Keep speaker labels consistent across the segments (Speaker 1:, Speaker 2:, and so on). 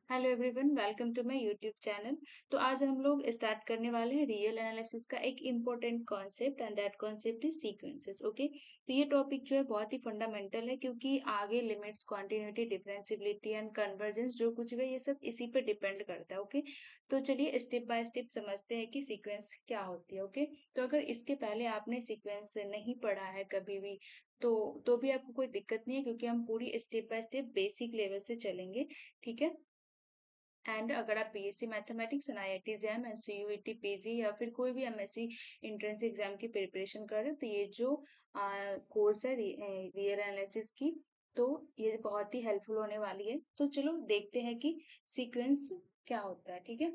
Speaker 1: Hello everyone, welcome to my YouTube channel. तो आज हम लोग स्टार्ट करने वाले हैं रियल एनालिसिस का एक important concept and that concept is sequences. Okay, तो ये टॉपिक जो है बहुत ही फंडामेंटल है क्योंकि आगे limits, quantity, differentiability and convergence जो कुछ भी है ये सब इसी पे डिपेंड करता है। ओके, तो चलिए स्टेप बाय स्टेप समझते हैं कि सीक्वेंस क्या होती है। ओके, तो अगर इसके पहले आपने सीक्वेंस नहीं पढ़ा है कभी भी तो भी आपको कोई दिक्कत नहीं है क्योंकि हम पूरी step by step basic level से चलेंगे। ठीक है। एंड अगर आप BSc mathematics and IIT jam and CUET PG या फिर कोई भी एमएससी एंट्रेंस एग्जाम की प्रिपरेशन कर रहे हो तो ये जो कोर्स है रियल एनालिसिस की, तो ये बहुत ही हेल्पफुल होने वाली है। तो चलो देखते हैं कि सीक्वेंस क्या होता है। ठीक है,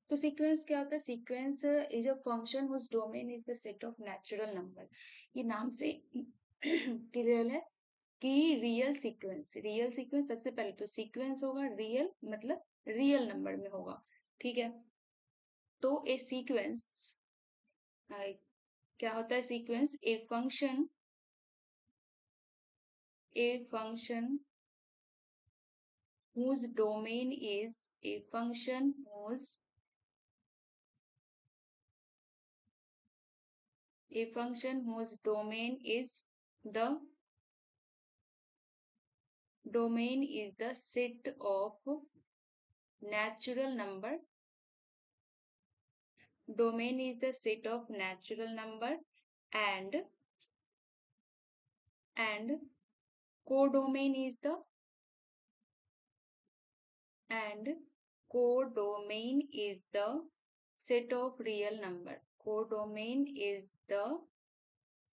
Speaker 1: तो सीक्वेंस क्या होता है? Sequence is a function whose domain is the set of natural number. ये नाम से क्लियर है कि रियल सीक्वेंस सबसे पहले तो सीक्वेंस होगा, रियल मतलब रियल नंबर में होगा। ठीक है, तो ए सीक्वेंस क्या होता है? Sequence a function whose domain is a function whose domain is the set of natural number. Domain is the set of natural number and and codomain is the and codomain is the set of real number. Codomain is the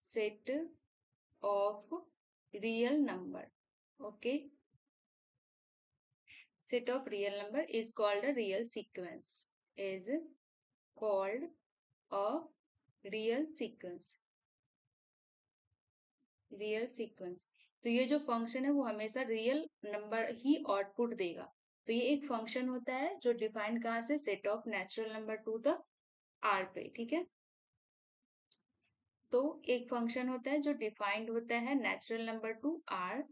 Speaker 1: set of real number. Okay, set of real number is called a real sequence. Is called a real sequence. Real sequence. तो ये जो function है वो हमेशा real number ही output देगा। तो ये एक फंक्शन होता है जो डिफाइन कहाँ से? Set of natural number to the R पे। ठीक है, तो एक फंक्शन होता है जो डिफाइंड होता है नेचुरल नंबर टू आर।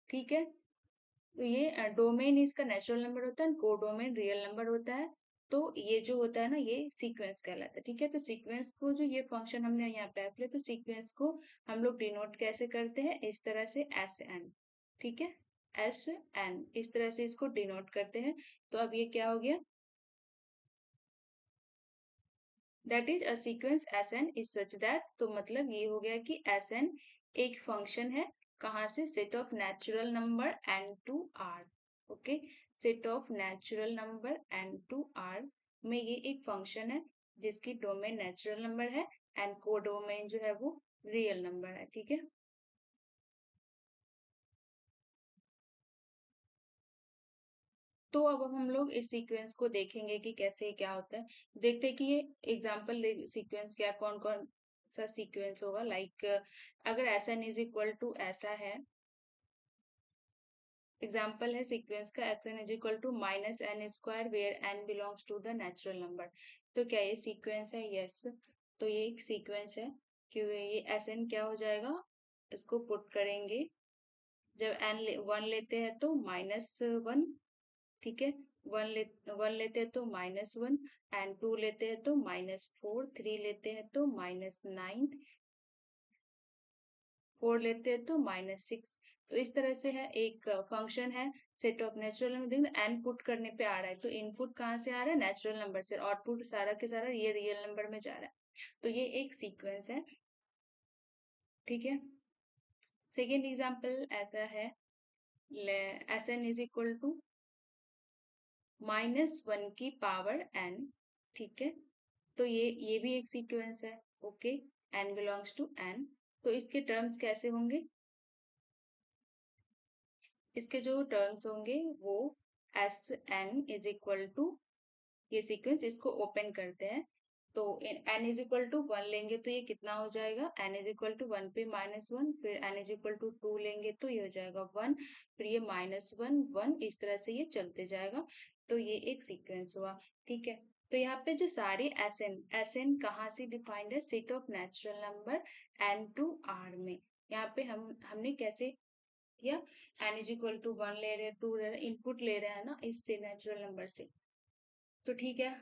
Speaker 1: ठीक है, तो ये डोमेन इसका नेचुरल नंबर होता है, कोडोमेन रियल नंबर होता है। तो ये जो होता है ना, ये सीक्वेंस कहलाता है। ठीक है, तो सीक्वेंस को जो ये फंक्शन हमने यहाँ पे अप्लाई, तो सीक्वेंस को हम लोग डिनोट कैसे करते हैं? इस तरह से एस एन। ठीक है, एस एन इस तरह से इसको डिनोट करते हैं। तो अब ये क्या हो गया? That is a sequence S n is such that, तो मतलब ये हो गया कि एस एन एक फंक्शन है कहाँ से? Set of natural number N to R. Okay, set of natural number N to R में ये एक फंक्शन है जिसकी डोमेन नेचुरल नंबर है एंड को डोमेन जो है वो रियल नंबर है। ठीक है, तो अब हम लोग इस सीक्वेंस को देखेंगे कि कैसे क्या होता है। देखते हैं कि ये एग्जाम्पल सीक्वेंस क्या, कौन कौन सा सीक्वेंस होगा। लाइक अगर S n is equal to ऐसा है, एग्जाम्पल है सीक्वेंस का x n is equal to minus n square where n belongs to the natural number. तो क्या ये सीक्वेंस है? यस, तो ये एक सीक्वेंस है। क्यों? ये एस एन क्या हो जाएगा? इसको पुट करेंगे, जब एन वन लेते हैं तो माइनस वन। ठीक है, वन लेते हैं तो माइनस वन, एंड टू लेते हैं तो माइनस फोर, थ्री लेते हैं तो माइनस नाइन, फोर लेते हैं तो माइनस सिक्स। तो इस तरह से है, एक फंक्शन है सेट ऑफ नेचुरल नंबर। देखो एन पुट करने पे आ रहा है, तो इनपुट कहाँ से आ रहा है? नेचुरल नंबर से। आउटपुट सारा के सारा ये रियल नंबर में जा रहा है। तो ये एक सीक्वेंस है। ठीक है, सेकेंड एग्जाम्पल ऐसा है, S n is equal to minus one की पावर एन। ठीक है, तो ये भी एक सीक्वेंस है। Okay, n belongs to N. तो इसके टर्म्स कैसे होंगे? इसके जो टर्म्स होंगे वो S n is equal to, ये सीक्वेंस इसको ओपन करते हैं तो n is equal to one लेंगे तो ये कितना हो जाएगा? N is equal to one पे माइनस वन, फिर n is equal to two लेंगे तो ये हो जाएगा वन, फिर ये माइनस वन वन, इस तरह से ये चलते जाएगा। तो ये एक सीक्वेंस हुआ। ठीक है, तो यहाँ पे जो सारे एस एन कहाँ से डिफाइंड है? Set of natural number N to R में। यहाँ पे हमने कैसे या n इज इक्वल टू 1 ले रहे हैं, 2 ले रहे हैं, इनपुट ले रहे हैं ना इससे, नेचुरल नंबर से। तो ठीक है,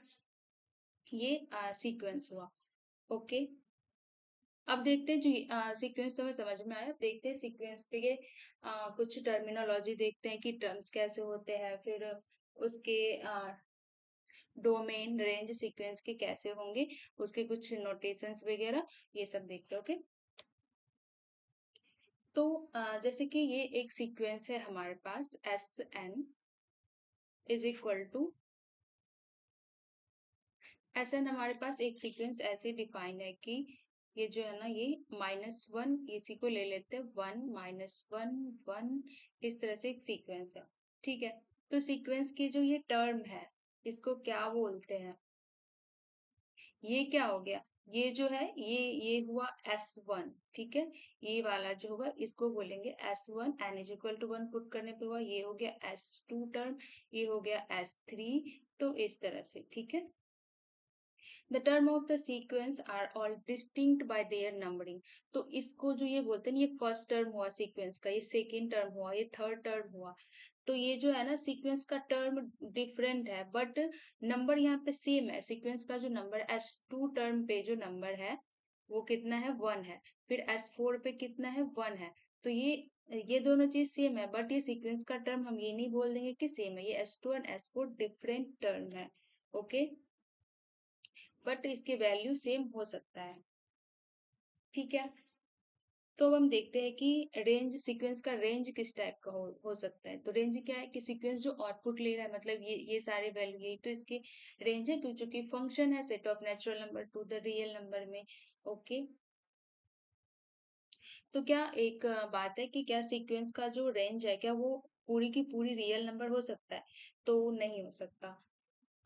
Speaker 1: ये सीक्वेंस हुआ। ओके, अब देखते हैं जो सीक्वेंस तो हमें समझ में आया। अब देखते हैं सीक्वेंस के कुछ टर्मिनोलॉजी देखते हैं कि टर्म्स कैसे होते हैं, फिर उसके डोमेन रेंज सीक्वेंस के कैसे होंगे, उसके कुछ नोटेशंस वगैरह, ये सब देखते हैं। ओके, तो जैसे कि ये एक सीक्वेंस है हमारे पास, S n is equal to, S n हमारे पास एक सीक्वेंस ऐसे डिफाइन है कि ये जो है ना, ये -1, इसी को ले लेते हैं 1 -1 1, इस तरह से एक सीक्वेंस है। ठीक है, तो सीक्वेंस की जो ये टर्म है, इसको क्या बोलते हैं? ये क्या हो गया, ये जो है ये हुआ S1। ठीक है, ये वाला जो होगा इसको बोलेंगे S1, n is equal to 1 put करने पे हुआ, ये हो गया S2 टर्म, ये हो गया S3। तो इस तरह से, ठीक है। The term of the sequence are all distinct by their numbering. तो इसको जो ये बोलते हैं, ये फर्स्ट टर्म हुआ सीक्वेंस का, ये सेकेंड टर्म हुआ, ये थर्ड टर्म हुआ। तो ये जो है ना सीक्वेंस का टर्म डिफरेंट है, बट नंबर यहाँ पे सेम है। सीक्वेंस का जो नंबर S2 टर्म पे जो नंबर है वो कितना है, 1 है। फिर S4 पे कितना है, 1 है। तो ये दोनों चीज सेम है, बट ये सीक्वेंस का टर्म हम ये नहीं बोल देंगे कि सेम है, ये S2 और S4 डिफरेंट टर्म है। ओके, बट इसके वैल्यू सेम हो सकता है। ठीक है, तो अब हम देखते हैं कि रेंज, सीक्वेंस का रेंज किस टाइप का हो सकता है। तो रेंज क्या है कि सीक्वेंस जो आउटपुट ले रहा है, मतलब ये सारे वैल्यू, यही तो इसके रेंज है, क्यों, चूंकि फंक्शन है set of natural number to the real number में। ओके, तो क्या एक बात है कि क्या सीक्वेंस का जो रेंज है, क्या वो पूरी की पूरी रियल नंबर हो सकता है? तो नहीं हो सकता।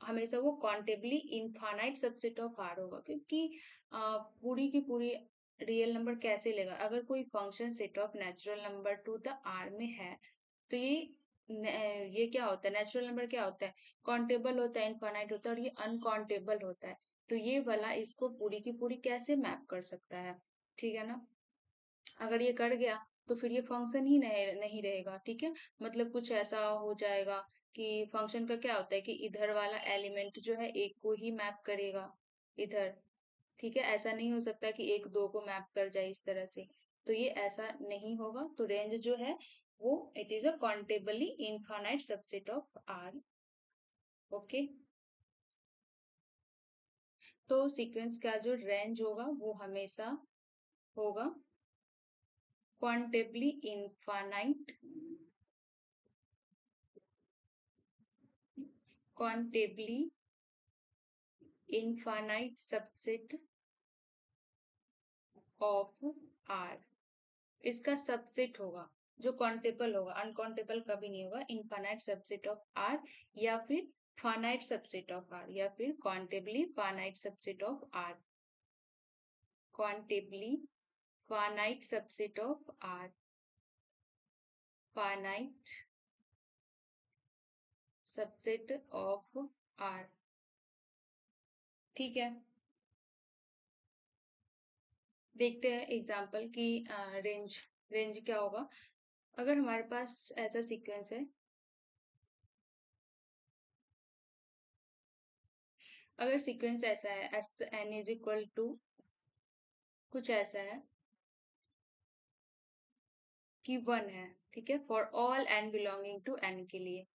Speaker 1: हमेशा वो countably infinite subset of R होगा, क्योंकि पूरी की पूरी रियल नंबर कैसे लेगा? अगर कोई function set of natural number to the R में है, तो ये क्या होता है, नेचुरल नंबर क्या होता है, काउंटेबल होता है, इनफाइनाइट होता है, और ये अनकाउंटेबल होता है। तो ये वाला इसको पूरी की पूरी कैसे मैप कर सकता है? ठीक है ना, अगर ये कर गया तो फिर ये फंक्शन ही नहीं रहेगा। ठीक है, मतलब कुछ ऐसा हो जाएगा कि फंक्शन का क्या होता है कि इधर वाला एलिमेंट जो है एक को ही मैप करेगा इधर। ठीक है, ऐसा नहीं हो सकता कि एक दो को मैप कर जाए इस तरह से। तो ये ऐसा नहीं होगा। तो रेंज जो है वो it is a countably infinite subset of R. Okay, तो सीक्वेंस का जो रेंज होगा वो हमेशा होगा countably infinite, countably infinite subset of R. इसका सबसेट होगा जो काउंटेबल होगा, अनकाउंटेबल कभी नहीं होगा। इनफाइनाइट सबसेट ऑफ आर, या फिर फाइनाइट सबसेट ऑफ आर, या फिर countably finite subset of R, countably finite subset of R, finite subset of R. ठीक है, देखते हैं एग्जांपल की रेंज, रेंज क्या होगा। अगर हमारे पास ऐसा सीक्वेंस है, अगर सीक्वेंस ऐसा है, S n is equal to कुछ ऐसा है कि 1 है। ठीक है, for all n belonging to N के लिए।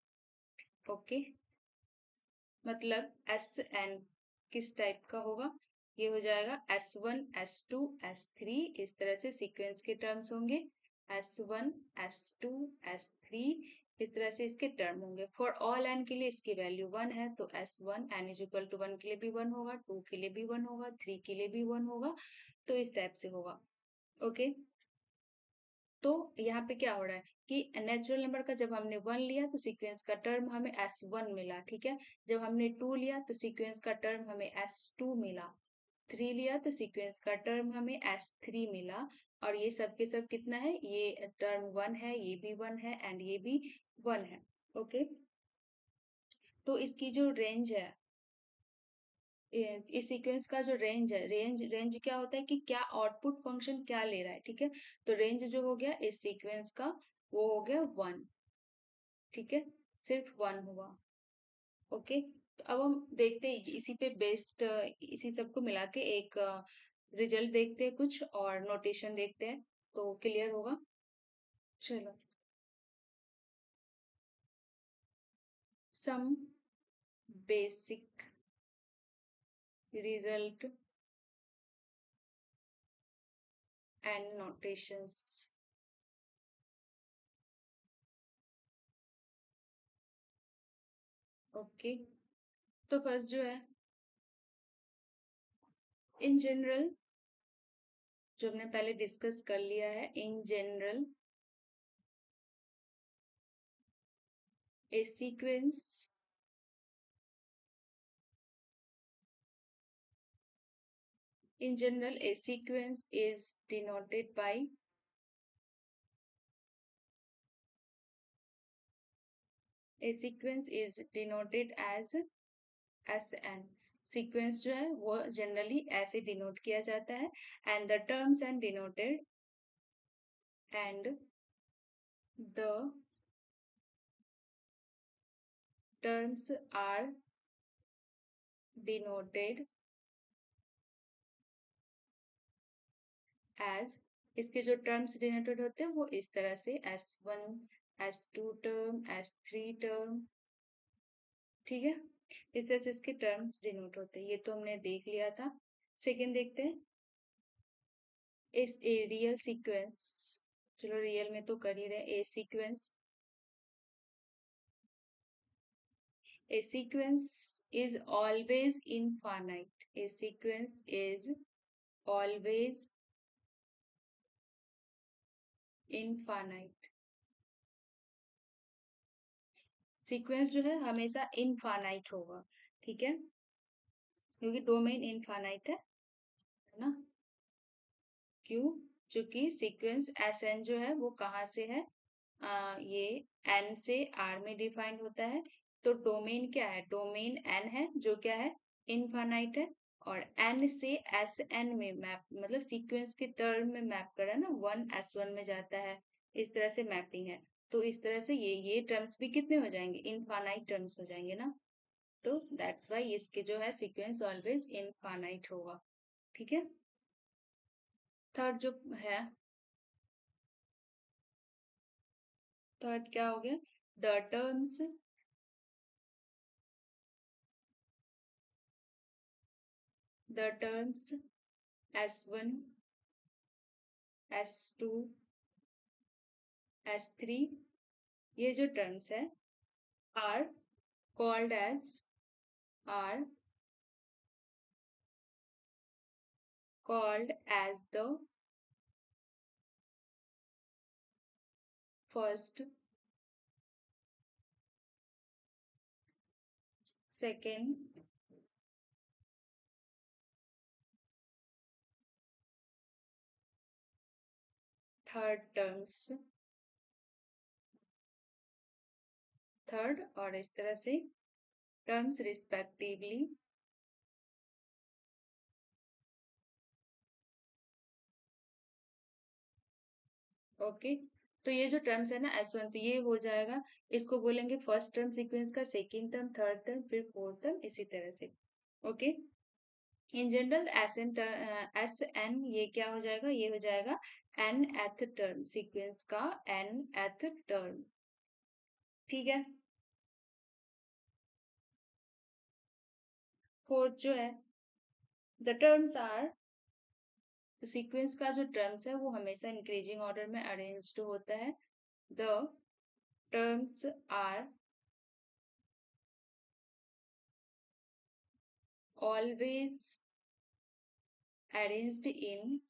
Speaker 1: ओके, मतलब एस एन किस टाइप का होगा, ये हो जाएगा S1 S2 S3, इस तरह से सीक्वेंस के टर्म्स होंगे। S1 S2 S3, इस तरह से इसके टर्म होंगे। फॉर ऑल एन के लिए इसकी वैल्यू 1 है, तो S1 n is equal to 1 के लिए भी 1 होगा, 2 के लिए भी 1 होगा, 3 के लिए भी 1 होगा। तो इस टाइप से होगा। ओके, तो यहाँ पे क्या हो रहा है कि नेचुरल नंबर का जब हमने 1 लिया तो सीक्वेंस का टर्म हमें S1 मिला। ठीक है, जब हमने 2 लिया तो सीक्वेंस का टर्म हमें S2 मिला, 3 लिया तो सीक्वेंस का टर्म हमें S3 मिला। और ये सब के सब कितना है, ये टर्म 1 है, ये भी 1 है, एंड ये भी 1 है। ओके, तो इसकी जो रेंज है, इस सीक्वेंस का जो रेंज है, रेंज रेंज क्या होता है कि क्या आउटपुट फंक्शन क्या ले रहा है। ठीक है, तो रेंज जो हो गया इस सीक्वेंस का, वो हो गया 1। ठीक है, सिर्फ 1 हुआ। ओके, तो अब हम देखते हैं इसी पे बेस्ड, इसी सबको मिला के एक रिजल्ट देखते हैं कुछ, और नोटेशन देखते हैं, तो क्लियर होगा। चलो, some basic result and notations. Okay, तो फर्स्ट जो है, इन जनरल, जो हमने पहले डिस्कस कर लिया है, in general A sequence in general a sequence is denoted by a sequence is denoted as Sn। Sequence जो है वो जनरली ऐसे डिनोट किया जाता है, and the terms and denoted and the terms are denoted as, इसके जो terms denoted होते हैं वो इस तरह से S1, S2 term, S3 term. ठीक है, इस तरह से इसके टर्म्स डिनोट होते हैं, ये तो हमने देख लिया था। सेकेंड देखते हैं, इस ए रियल सीक्वेंस, चलो रियल में तो कर ही रहे, a sequence is always infinite, a sequence is always infinite. Sequence जो है हमेशा इनफाइनाइट होगा, ठीक है, क्योंकि डोमेन इनफाइनाइट है ना। क्यों? क्योंकि सीक्वेंस एस एन जो है वो कहाँ से है, ये एन से आर में डिफाइंड होता है। तो डोमेन क्या है, डोमेन एन है, जो क्या है, इनफाइनाइट है, और एन से एस एन में मैप, मतलब सीक्वेंस के टर्म में मैप करा ना, 1 S1 में जाता है, इस तरह से मैपिंग है। तो इस तरह से ये टर्म्स भी कितने हो जाएंगे, इनफाइनाइट टर्म्स हो जाएंगे ना। तो दैट्स वाई इसके जो है सीक्वेंस ऑलवेज इनफाइनाइट होगा। ठीक है, थर्ड जो है, थर्ड क्या हो गया, the terms the terms S1, S2, S3, ये जो terms है are called as are called as the first, second, third terms, third, और इस तरह से terms respectively। ओके, तो ये जो टर्म्स है ना S1, तो ये हो जाएगा, इसको बोलेंगे फर्स्ट टर्म सीक्वेंस का, सेकेंड टर्म, थर्ड टर्म, फिर फोर्थ टर्म, इसी तरह से। Okay, in general S n ये क्या हो जाएगा, ये हो जाएगा एन एथ टर्म, सीक्वेंस का एन एथ टर्म। ठीक है, फोर्थ जो है, द टर्म्स आर, तो सीक्वेंस का जो टर्म्स है वो हमेशा इंक्रीजिंग ऑर्डर में अरेंज्ड होता है। The terms are always arranged in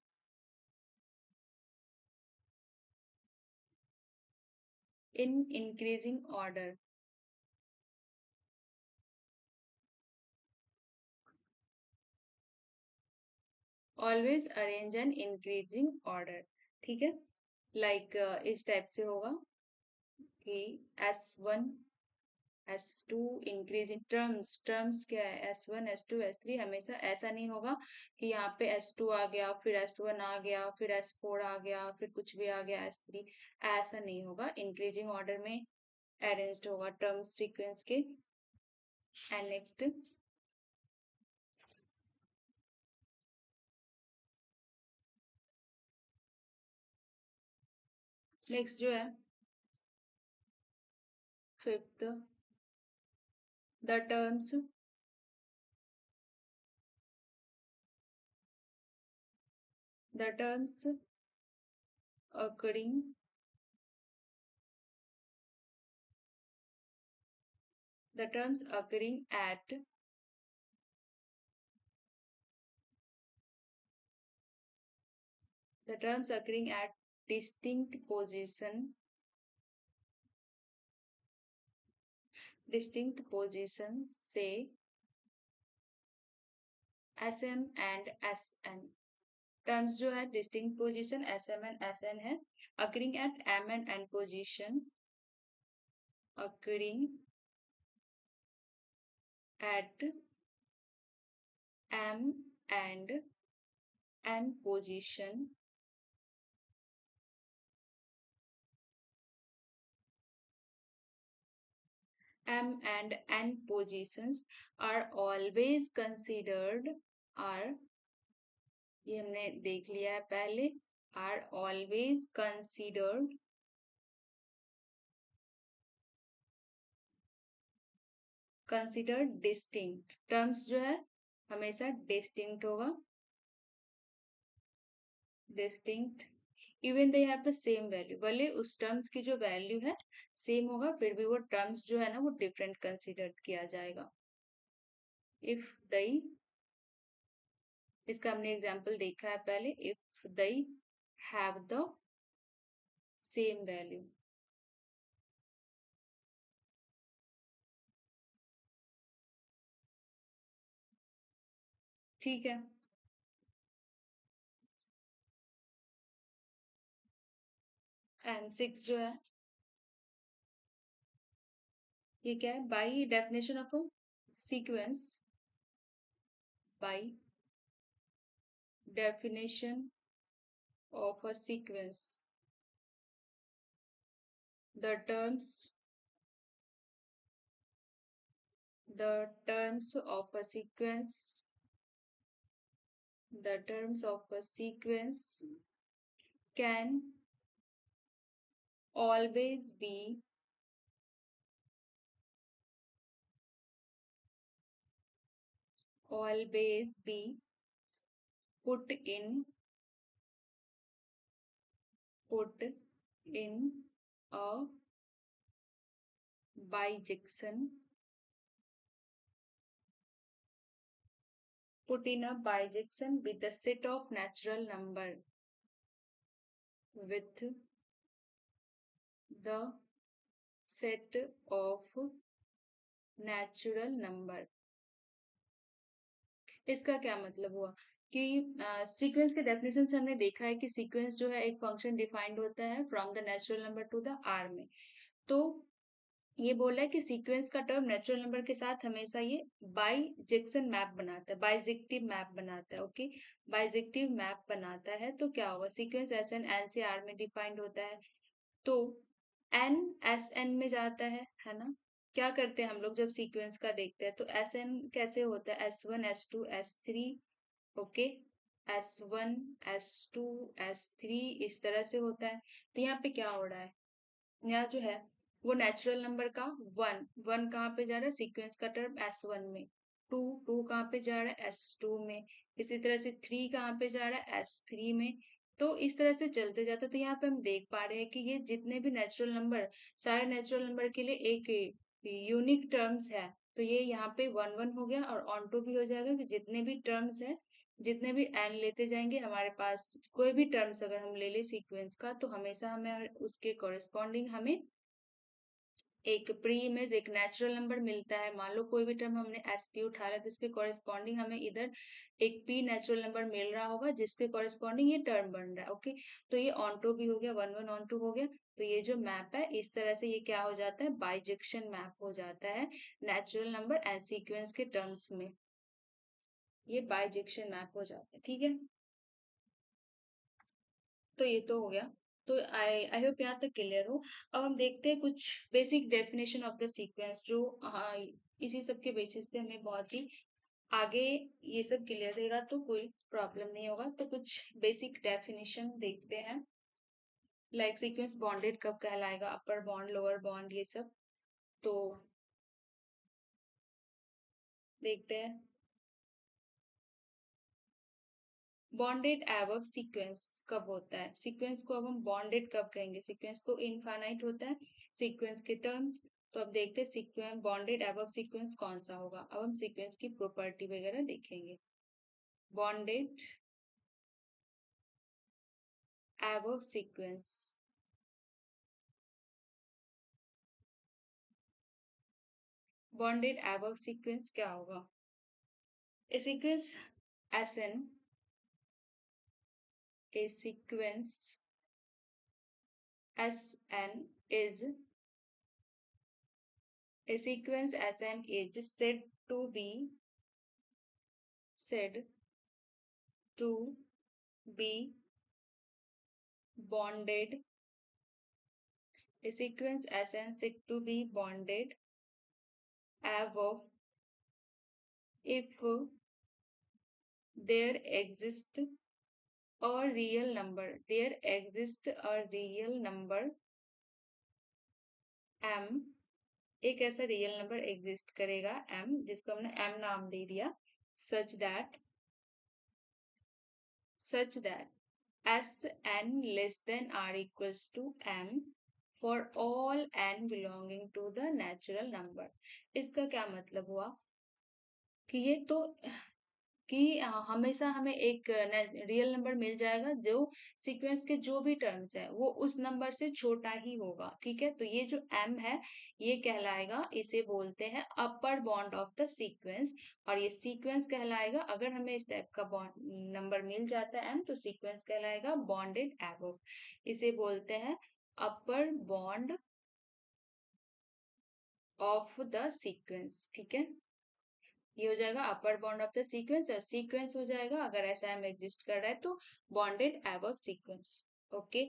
Speaker 1: increasing order. Always arrange in increasing order. ठीक है, लाइक इस टाइप से होगा कि S1, S2 increase in terms क्या है, S1 S2 S3, हमेशा ऐसा नहीं होगा कि यहाँ पे S2 आ गया, फिर S1 आ गया, फिर S4 आ गया, फिर कुछ भी आ गया S3, ऐसा नहीं होगा। इंक्रीजिंग ऑर्डर में अरेंज्ड होगा टर्म्स सीक्वेंस के। एंड नेक्स्ट जो है fifth, the terms occurring the terms occurring at the terms occurring at distinct position say SM and SN। Terms जो है distinct position SM and SN है, occurring at M and N position, occurring at M and N position M and N positions are always considered are, ये हमने देख लिया है पहले, are always considered distinct। Terms जो है हमेशा डिस्टिंक्ट होगा, distinct even they have the same value, भले उस टर्म्स की जो वैल्यू है सेम होगा, फिर भी वो टर्म्स जो है ना वो डिफरेंट कंसिडर किया जाएगा। इफ दई, इसका हमने एग्जांपल देखा है पहले, इफ दई हैव द सेम वैल्यू। ठीक है। एंड 6 जो है ये क्या है, by definition of a sequence, by definition of a sequence, the terms of a sequence, the terms of a sequence can always be put in a bijection, put in a bijection with a set of natural number, with the set of natural number। इसका क्या मतलब हुआ कि sequence के definition से हमने देखा है कि सीक्वेंस जो है एक फंक्शन डिफाइंड होता है from the natural number to the R में। तो ये बोला है कि सीक्वेंस का टर्म नेचुरल नंबर के साथ हमेशा ये बाइजेक्शन मैप बनाता है, बाइजेक्टिव मैप बनाता है। ओके, बाइजेक्टिव मैप बनाता है तो क्या होगा, सीक्वेंस एस एन एन से आर में डिफाइंड होता है, तो एन एस एन में जाता है ना। क्या करते हैं हम लोग जब सीक्वेंस का देखते हैं तो एस एन कैसे होता है, S1 S2 S3, okay, S1 S2 S3 इस तरह से होता है। तो यहाँ पे क्या हो रहा है, यहाँ जो है वो नेचुरल नंबर का वन, वन कहाँ पे जा रहा है, सीक्वेंस का टर्म S1 में, टू, टू कहाँ पे जा रहा है S2 में, इसी तरह से थ्री कहाँ पे जा रहा है S3 में। तो इस तरह से चलते जाते, तो यहाँ पे हम देख पा रहे हैं कि ये जितने भी नेचुरल नंबर, सारे नेचुरल नंबर के लिए एक यूनिक टर्म्स है। तो ये यहाँ पे वन वन हो गया, और ऑन टू भी हो जाएगा कि जितने भी टर्म्स है, जितने भी एन लेते जाएंगे हमारे पास, कोई भी टर्म्स अगर हम ले ले सीक्वेंस का, तो हमेशा हमें उसके कॉरेस्पॉन्डिंग हमें एक प्री इमेज, एक नेचुरल नंबर मिलता है। मान लो कोई भी टर्म हमने एस पी उठा लिया, तो इसके कॉरेस्पॉन्डिंग हमें इधर एक पी नेचुरल नंबर मिल रहा होगा जिसके कॉरेस्पॉन्डिंग ये टर्म बन रहा है। ओके, तो ये ऑन टू भी हो गया, वन वन ऑन टू हो गया। तो ये जो मैप है इस तरह से ये क्या हो जाता है, बाइजेक्शन मैप हो जाता है नेचुरल नंबर एंड सीक्वेंस के टर्म्स में, ये बाइजेक्शन मैप हो जाता है। ठीक है, तो ये तो हो गया। तो आई होप यहाँ तक क्लियर हो। अब हम देखते हैं कुछ basic definition of the sequence, जो इसी सब के बेसिस पे हमें बहुत ही आगे ये सब क्लियर रहेगा, तो कोई प्रॉब्लम नहीं होगा। तो कुछ बेसिक डेफिनेशन देखते हैं, लाइक सीक्वेंस बॉन्डेड कब कहलाएगा, अपर बॉन्ड, लोअर बॉन्ड, ये सब तो देखते हैं। बॉन्डेड एवब सीक्वेंस कब होता है, सीक्वेंस को अब हम बॉन्डेड कब कहेंगे, सीक्वेंस तो इनफाइनाइट होता है सीक्वेंस के टर्म्स। तो अब देखते हैं सीक्वेंस बॉन्डेड एवब सीक्वेंस कौन सा होगा। अब हम सीक्वेंस की प्रॉपर्टी वगैरह देखेंगे। बॉन्डेड एवब सीक्वेंस, बॉन्डेड एवब सीक्वेंस क्या होगा, a sequence Sn, a sequence Sn is a sequence Sn is said to be bonded, a sequence Sn said to be bonded above if there exists a real number, there exists a real number m, एक ऐसा real number exist करेगा m, जिसको हमने m नाम दे दिया, such that Sn less than or equals to m for all n belonging to the natural number। इसका क्या मतलब हुआ कि ये तो कि हमेशा हमें एक रियल नंबर मिल जाएगा जो सीक्वेंस के जो भी टर्म्स है वो उस नंबर से छोटा ही होगा। ठीक है, तो ये जो m है ये कहलाएगा, इसे बोलते हैं अपर बॉन्ड ऑफ द सीक्वेंस, और ये सीक्वेंस कहलाएगा, अगर हमें इस टाइप का बॉन्ड नंबर मिल जाता है m, तो सीक्वेंस कहलाएगा बॉन्डेड एबव, इसे बोलते हैं अपर बॉन्ड ऑफ द सीक्वेंस। ठीक है, ये हो जाएगा अपर बॉन्ड ऑफ द सीक्वेंस, और सीक्वेंस हो जाएगा अगर ऐसा एम एग्जिस्ट कर रहा है तो बॉन्डेड एबव सीक्वेंस। ओके,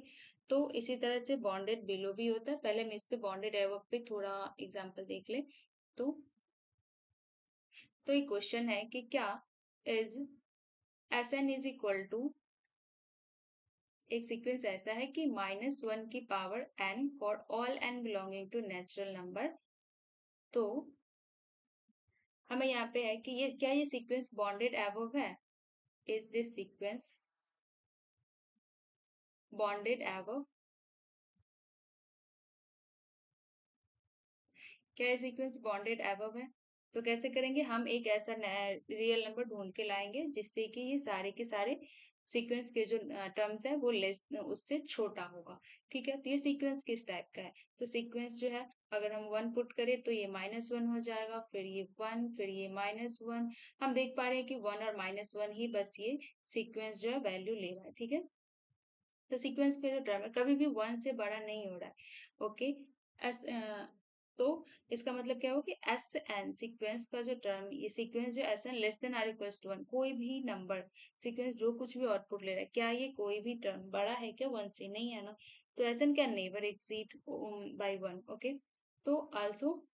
Speaker 1: तो इसी तरह से बॉन्डेड बिलो भी होता है। पहले हम इस पे बॉन्डेड एबव पे थोड़ा एग्जांपल देख ले। तो ये क्वेश्चन है कि क्या is S n is equal to, एक सीक्वेंस ऐसा है कि -1 की power n for all n belonging to natural number. तो हमें यहाँ पे है कि ये क्या ये सीक्वेंस बॉन्डेड एबव है, is this sequence bonded above, क्या ये सीक्वेंस बॉन्डेड एबव है। तो कैसे करेंगे, हम एक ऐसा रियल नंबर ढूंढ के लाएंगे जिससे कि ये सारे के सारे सीक्वेंस के जो टर्म्स है वो लेस उससे छोटा होगा। ठीक है, तो ये सीक्वेंस किस टाइप का है, तो सीक्वेंस जो है अगर हम 1 पुट करें तो ये -1 हो जाएगा, फिर ये 1, फिर ये -1, हम देख पा रहे हैं कि 1 और -1 ही बस ये सीक्वेंस जो है वैल्यू ले रहा है। ठीक है, तो सीक्वेंस का जो टर्म है कभी भी 1 से बड़ा नहीं हो रहा है। ओके, तो इसका मतलब क्या हो कि एस एन सीक्वेंस का जो टर्म, ये सीक्वेंस जो S n less than or equals to 1, कोई भी नंबर सीक्वेंस जो कुछ भी आउटपुट ले रहा है, क्या ये कोई भी टर्म बड़ा है क्या 1 से, नहीं है ना, तो S n can never exceed by 1। Okay, तो आल्सो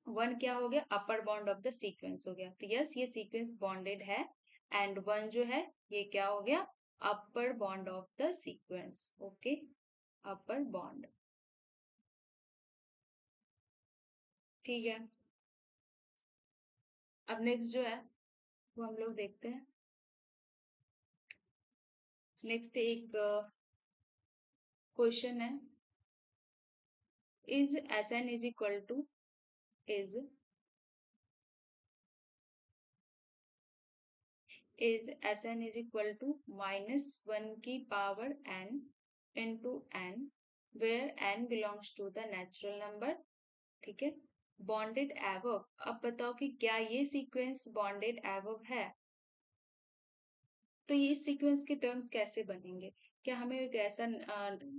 Speaker 1: 1 क्या हो गया, upper bound of the sequence हो गया। तो यस, ये सीक्वेंस बॉन्डेड है, एंड 1 जो है ये क्या हो गया, upper bound of the sequence. Okay, upper bound. ठीक है, अब नेक्स्ट जो है वो हम लोग देखते हैं। नेक्स्ट एक क्वेश्चन है, is S n is equal to, is S n is equal to -1 की power n into n, where n belongs to the natural number. ठीक है, बॉन्डेड एवब, अब बताओ कि क्या ये सीक्वेंस बॉन्डेड एवब है। तो ये सीक्वेंस के टर्म्स कैसे बनेंगे, क्या हमें एक ऐसा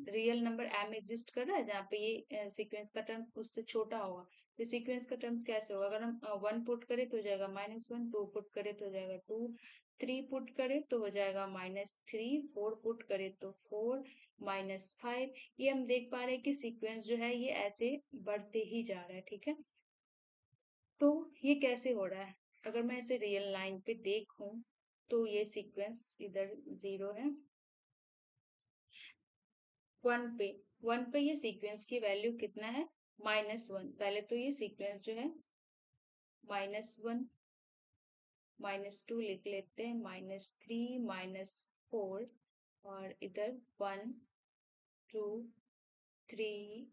Speaker 1: रियल नंबर m एग्जिस्ट कर रहा है जहाँ पे ये सीक्वेंस का टर्म उससे छोटा होगा? तो सीक्वेंस का टर्म्स कैसे होगा? अगर हम 1 पुट करें तो हो जाएगा -1, 2 पुट करें तो हो जाएगा 2, 3 पुट करें तो हो जाएगा -3, 4 पुट करें तो 4, -5। ये हम देख पा रहे हैं कि सीक्वेंस जो है ये ऐसे बढ़ते ही जा रहा है, ठीक है। तो ये कैसे हो रहा है? अगर मैं इसे रियल लाइन पे देखूं तो ये सीक्वेंस इधर 0 है, 1 पे 1 पे ये सीक्वेंस की वैल्यू कितना है? -1। पहले तो ये सीक्वेंस जो है -1, -2 लिख लेते हैं, -3, -4 और इधर 1, 2, 3,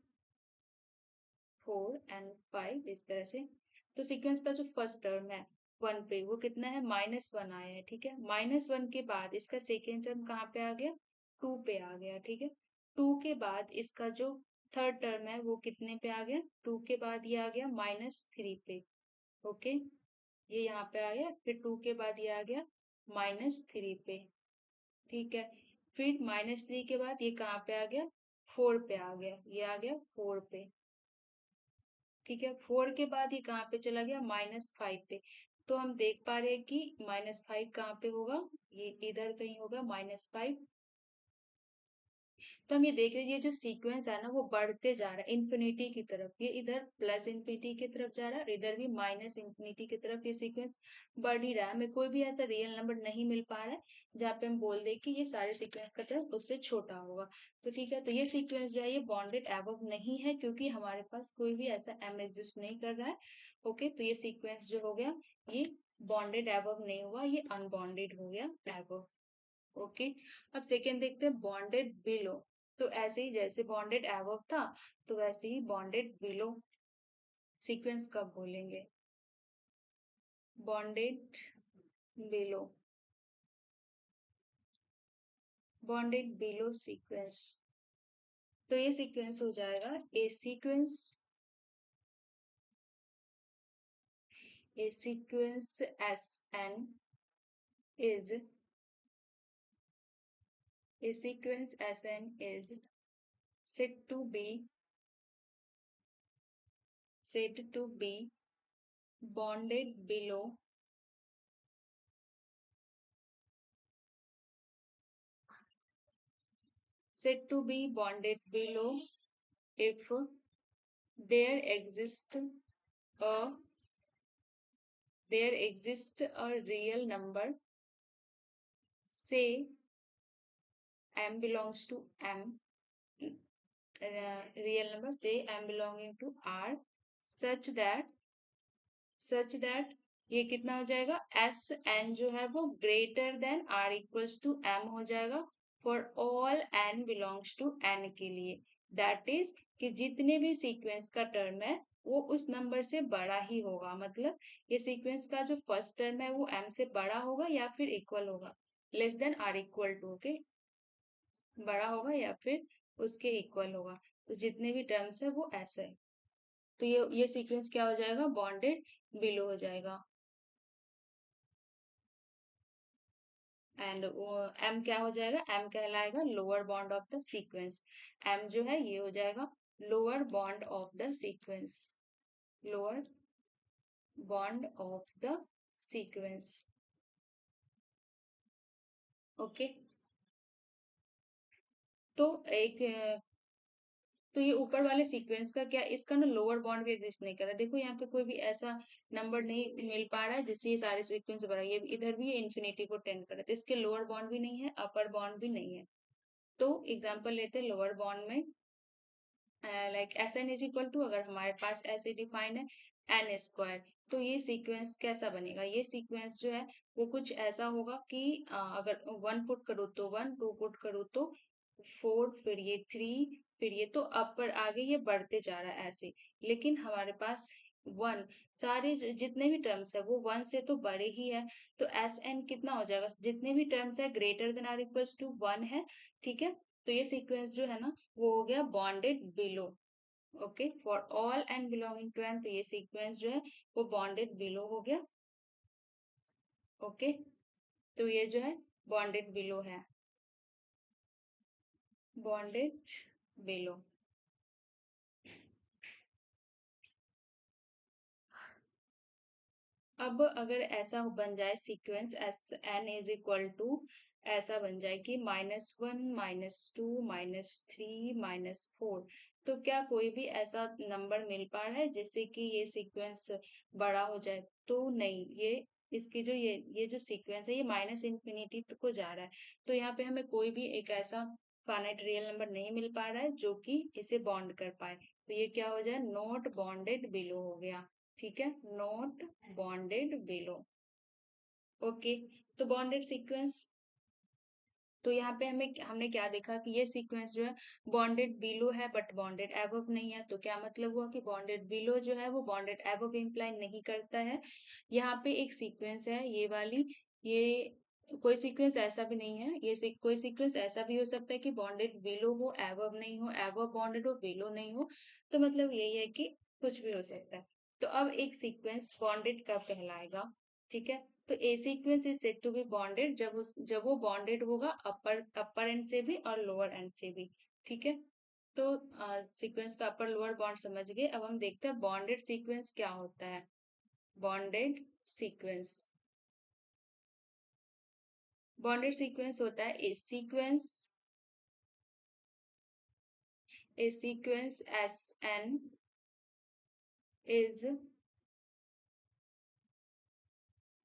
Speaker 1: 4 एंड 5 इस तरह से। तो सीक्वेंस का जो फर्स्ट टर्म है 1 पे वो कितना है? -1 आया है, ठीक है। -1 के बाद इसका सेकेंड टर्म कहाँ पे आ गया? 2 पे आ गया, ठीक है। 2 के बाद इसका जो थर्ड टर्म है वो कितने पे आ गया? 2 के बाद ये आ गया -3 पे, ओके। ये यहाँ पे आ गया, फिर 2 के बाद ये आ गया -3 पे, ठीक है। फिर -3 के बाद ये कहाँ पे आ गया? 4 पे आ गया, ये आ गया 4 पे, ठीक है। 4 के बाद ये कहाँ पे चला गया? -5 पे। तो हम देख पा रहे हैं कि -5 कहाँ पे होगा? ये इधर कहीं होगा -5। तो हम ये देख रहे हैं ये जो सीक्वेंस है ना वो बढ़ते जा रहा है इन्फिनिटी की तरफ। ये इधर प्लस इन्फिनिटी की तरफ जा रहा है और इधर भी माइनस इन्फिनिटी की तरफ ये सीक्वेंस बढ़ ही रहा है। हमें कोई भी ऐसा रियल नंबर नहीं मिल पा रहा है जहाँ पे हम बोल दे कि ये सारे सीक्वेंस का तरफ उससे छोटा होगा। तो ठीक है, तो ये सीक्वेंस जो है ये बॉन्डेड एबव नहीं है क्योंकि हमारे पास कोई भी ऐसा एम एग्जिस्ट नहीं कर रहा है। ओके, तो ये सीक्वेंस जो हो गया ये बॉन्डेड एबव नहीं हुआ, ये अनबॉन्डेड हो गया एबव। ओके, अब सेकेंड देखते हैं बॉन्डेड बिलो। तो ऐसे ही जैसे बॉन्डेड एबव था तो वैसे ही बॉन्डेड बिलो सीक्वेंस कब बोलेंगे? Bounded below, bounded below sequence. तो ये सीक्वेंस हो जाएगा a sequence S n is a sequence Sn is said to be bonded below if there exists a real number, say m belongs to m, real number say m belonging to r, such that ये कितना हो जाएगा? S N जो है वो greater than or equals to m हो जाएगा for all n belongs to N के लिए। दैट इज कि जितने भी सीक्वेंस का टर्म है वो उस नंबर से बड़ा ही होगा। मतलब ये सीक्वेंस का जो फर्स्ट टर्म है वो एम से बड़ा होगा या फिर इक्वल होगा, less than or equal to, okay, बड़ा होगा या फिर उसके इक्वल होगा। तो जितने भी टर्म्स है वो ऐसा है। तो ये सीक्वेंस क्या हो जाएगा? बॉन्डेड बिलो हो जाएगा। एंड एम क्या हो जाएगा? एम कहलाएगा lower bound of the sequence. M जो है ये हो जाएगा lower bound of the sequence, lower bound of the sequence, okay. तो एक तो ये ऊपर वाले सीक्वेंस का क्या, इसका ना लोअर बॉन्ड भी एग्जिस्ट नहीं कर रहा। देखो यहाँ पे कोई भी ऐसा नंबर नहीं मिल पा रहा है जिससे ये सारे सीक्वेंस बढ़ा, ये इधर भी ये इन्फिनिटी को टेंड कर रहा है, तो इसके लोअर बॉन्ड भी नहीं है, अपर बॉन्ड भी नहीं है। तो एग्जाम्पल लेते हैं लोअर बॉन्ड में, like S n is equal to, अगर हमारे पास ऐसे डिफाइन है एन स्क्वायर, तो ये सीक्वेंस कैसा बनेगा? ये सीक्वेंस जो है वो कुछ ऐसा होगा कि अगर 1 पुट करूँ तो 1, 2 पुट करूँ तो 4, फिर ये 3, फिर ये, तो अपर आगे ये बढ़ते जा रहा है ऐसे। लेकिन हमारे पास 1, सारे जितने भी टर्म्स है वो 1 से तो बड़े ही है। तो एस एन कितना हो जाएगा? जितने भी टर्म्स है greater than or equals to 1 है, ठीक है। तो ये सीक्वेंस जो है ना वो हो गया bounded below, okay, for all n belonging to N. तो ये सीक्वेंस जो है वो बॉन्डेड बिलो हो गया, ओके। तो ये जो है बॉन्डेड बिलो है। bonded below. अब अगर ऐसा बन जाए sequence S n is equal to, ऐसा बन जाए कि -1 -2 -3 -4, तो क्या कोई भी ऐसा नंबर मिल पा रहा है जिससे कि ये सीक्वेंस बड़ा हो जाए? तो नहीं, ये इसकी जो ये जो सीक्वेंस है ये माइनस इंफिनिटी को जा रहा है, तो यहाँ पे हमें कोई भी एक ऐसा फाइनाइट रियल नंबर नहीं मिल पा रहा है जो कि इसे बॉन्ड कर पाए, तो ये क्या हो जाए, नॉट बॉन्डेड बिलो हो गया। ठीक है, नॉट बॉन्डेड बिलो। ओके, तो बॉन्डेड सीक्वेंस, तो यहाँ पे हमने क्या देखा कि ये सीक्वेंस जो है बॉन्डेड बिलो है बट बॉन्डेड एबव नहीं है, तो क्या मतलब हुआ कि बॉन्डेड बिलो जो है वो बॉन्डेड एबव इंप्लाई नहीं करता है। यहाँ पे एक सीक्वेंस है ये वाली, ये कोई सीक्वेंस ऐसा भी नहीं है, कोई सीक्वेंस ऐसा भी हो सकता है कि बॉन्डेड बिलो हो एबव नहीं हो, एबव बॉन्डेड हो बिलो नहीं हो, तो मतलब यही है कि कुछ भी हो सकता है। तो अब एक सीक्वेंस बॉन्डेड कब कहलाएगा? ठीक है, तो a sequence is said to be bounded जब वो बॉन्डेड होगा अपर एंड से भी और लोअर एंड से भी। ठीक है, तो सीक्वेंस का अपर लोअर बॉन्ड समझ गए, अब हम देखते हैं बॉन्डेड सीक्वेंस क्या होता है। बॉन्डेड सीक्वेंस, बॉन्डेड सीक्वेंस होता है a sequence S n is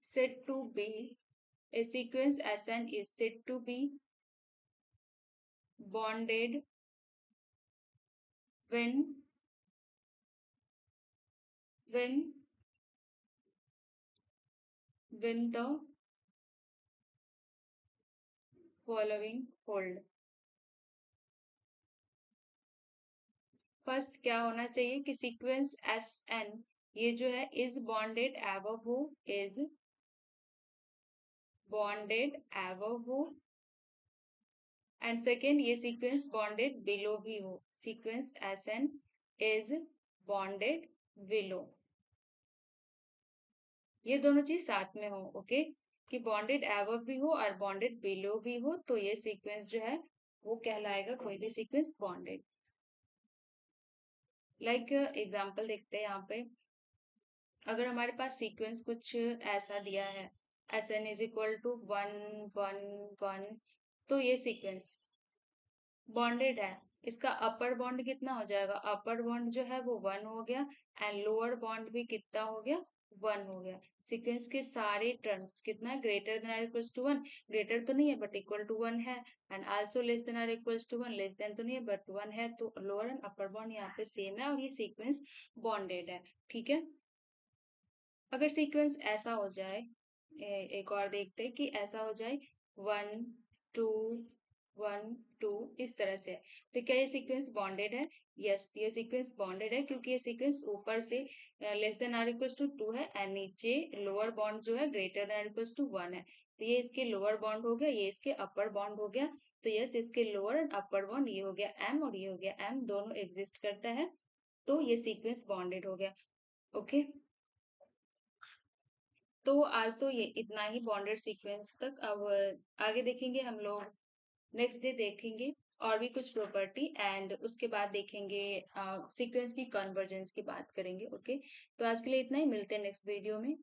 Speaker 1: said to be a sequence Sn is said to be bonded when when when the following hold। First क्या होना चाहिए कि सीक्वेंस एस एन ये जो है इज बॉन्डेड एबव हो, इज बॉन्डेड एबव हो, and second ये सीक्वेंस बॉन्डेड बिलो भी हो, sequence S n is bounded below, ये दोनों चीज साथ में हो। ओके, कि बॉन्डेड एबव भी हो और बॉन्डेड बिलो भी हो, तो ये सीक्वेंस जो है वो कहलाएगा कोई भी सीक्वेंस बॉन्डेड। लाइक एग्जांपल देखते हैं यहाँ पे, अगर हमारे पास सीक्वेंस कुछ ऐसा दिया है S n is equal to 1 1 1, तो ये सीक्वेंस बॉन्डेड है, इसका अपर बॉन्ड कितना हो जाएगा, अपर बॉन्ड जो है वो 1 हो गया, एंड लोअर बॉन्ड भी कितना हो गया, 1 हो गया। सीक्वेंस के सारे टर्म्स कितना है, greater than or equals to 1, greater तो नहीं है बट इक्वल टू 1 है, and also less than or equals to 1, less than तो नहीं है बट 1 है, तो लोअर एंड अपर बॉन्ड यहाँ पे सेम है और ये सीक्वेंस बॉन्डेड है। ठीक है, अगर सीक्वेंस ऐसा हो जाए, एक और देखते हैं कि ऐसा हो जाए 1 2 1 2 इस तरह से, तो क्या ये सीक्वेंस बॉन्डेड है? यस, ये सीक्वेंस बॉन्डेड है क्योंकि ये सीक्वेंस ऊपर से less than or equals to 2 है एंड नीचे लोअर बॉन्ड जो है greater than or equals to 1 है, तो ये इसके लोअर बॉन्ड हो गया, ये इसके अपर बॉन्ड हो गया, तो यस इसके लोअर एंड अपर बॉन्ड ये हो गया एम और ये हो गया एम, दोनों एग्जिस्ट करता है, तो ये सीक्वेंस बॉन्डेड हो गया। ओके, तो आज तो ये इतना ही बॉन्डेड सीक्वेंस तक। अब आगे देखेंगे हम लोग, नेक्स्ट डे देखेंगे और भी कुछ प्रॉपर्टी, एंड उसके बाद देखेंगे सीक्वेंस की कन्वर्जेंस की बात करेंगे। ओके, तो आज के लिए इतना ही, मिलते हैं नेक्स्ट वीडियो में।